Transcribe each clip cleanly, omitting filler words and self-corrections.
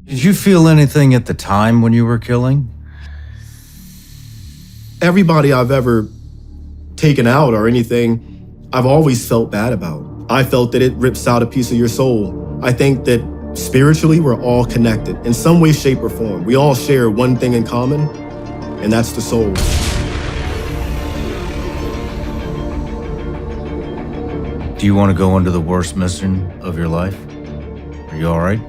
Did you feel anything at the time when you were killing? Everybody I've ever taken out or anything, I've always felt bad about. I felt that it rips out a piece of your soul. I think that spiritually, we're all connected in some way, shape, or form. We all share one thing in common, and that's the soul. Do you want to go into the worst mission of your life? Are you all right?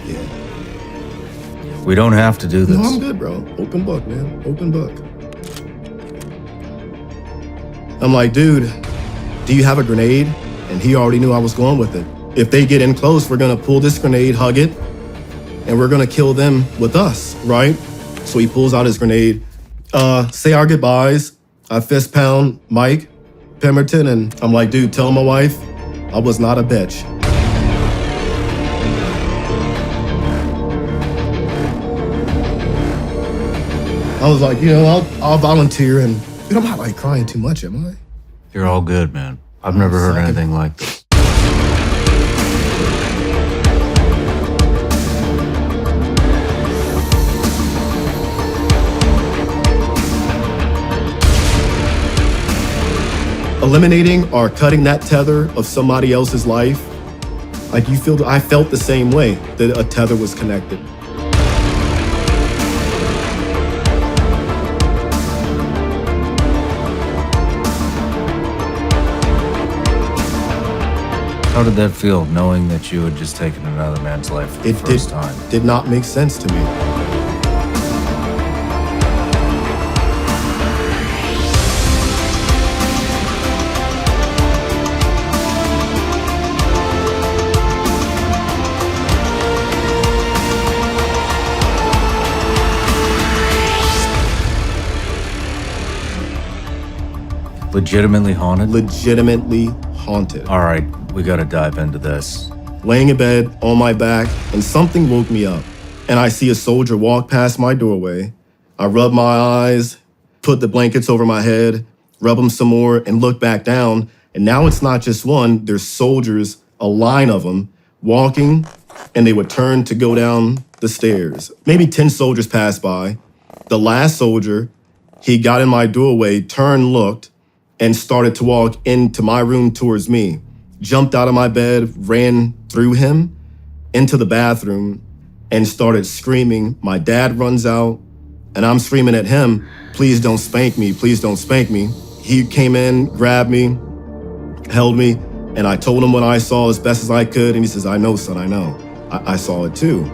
Yeah. We don't have to do this. No, I'm good, bro. Open book, man. Open book. I'm like, dude, do you have a grenade? And he already knew I was going with it. If they get in close, we're gonna pull this grenade, hug it, and we're gonna kill them with us, right? So he pulls out his grenade. Say our goodbyes. I fist pound Mike Pemberton, and I'm like, dude, tell my wife I was not a bitch. I was like, I'll volunteer, and dude, I'm not like crying too much, am I? You're all good, man. I've never heard anything like this. Eliminating or cutting that tether of somebody else's life, like I felt the same way, that a tether was connected. How did that feel, knowing that you had just taken another man's life for the first time? It did not make sense to me. Legitimately haunted? Legitimately haunted. All right, we gotta dive into this. Laying in bed, on my back, and something woke me up. And I see a soldier walk past my doorway. I rub my eyes, put the blankets over my head, rub them some more, and look back down. And now it's not just one, there's soldiers, a line of them, walking, and they would turn to go down the stairs. Maybe 10 soldiers passed by. The last soldier, he got in my doorway, turned, looked, and started to walk into my room towards me. Jumped out of my bed, ran through him into the bathroom, and started screaming. My dad runs out, and I'm screaming at him, please don't spank me, please don't spank me. He came in, grabbed me, held me, and I told him what I saw as best as I could, and he says, I know, son, I know. I saw it too.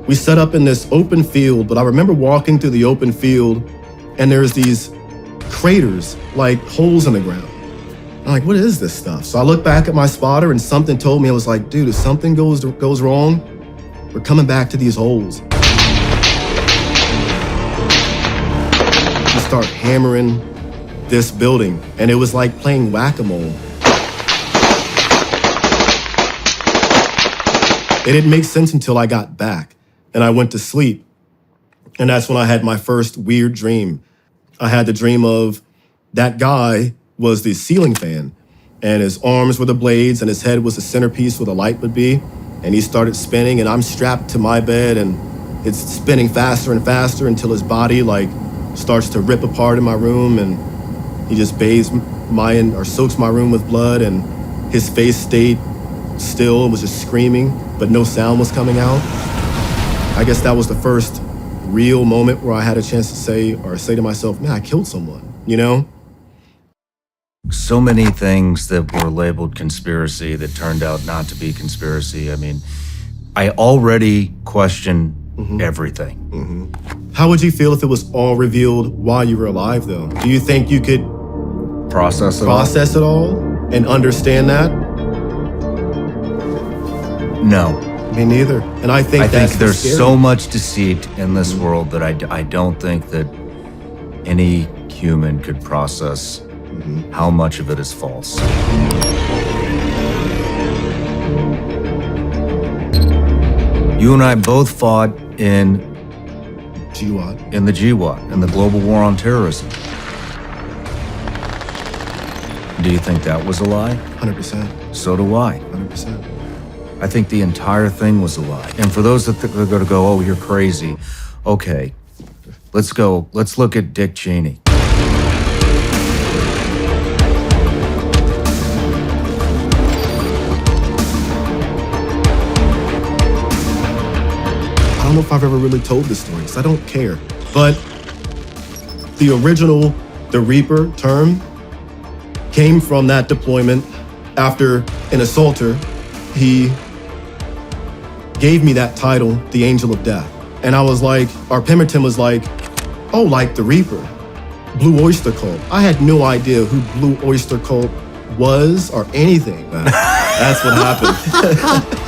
We set up in this open field, but I remember walking through the open field, and there's these craters, like holes in the ground. I'm like, what is this stuff? So I look back at my spotter, and something told me, I was like, dude, if something goes wrong, we're coming back to these holes. We start hammering this building, and it was like playing whack-a-mole. It didn't make sense until I got back. And I went to sleep. And that's when I had my first weird dream. I had the dream of that guy was the ceiling fan, and his arms were the blades, and his head was the centerpiece where the light would be. And he started spinning, and I'm strapped to my bed, and it's spinning faster and faster until his body starts to rip apart in my room, and he just bathes soaks my room with blood, and his face stayed still and was just screaming, but no sound was coming out. I guess that was the first real moment where I had a chance to say to myself, man, I killed someone, So many things that were labeled conspiracy that turned out not to be conspiracy. I mean, I already question everything. Mm-hmm. How would you feel if it was all revealed while you were alive, though? Do you think you could process it all and understand that? No. Me neither. And I think there's so much deceit in this world that I don't think that any human could process how much of it is false. You and I both fought in GWAT. In the GWAT, in the global war on terrorism. Do you think that was a lie? 100%. So do I. 100%. I think the entire thing was a lie. And for those that are going to go, oh, you're crazy. Okay, let's go. Let's look at Dick Cheney. I don't know if I've ever really told this story, because I don't care. But the original, the Reaper term, came from that deployment after an assaulter. He gave me that title, the Angel of Death. And I was like, our Pemberton was like, oh, like the Reaper, Blue Oyster Cult. I had no idea who Blue Oyster Cult was or anything. That's what happened.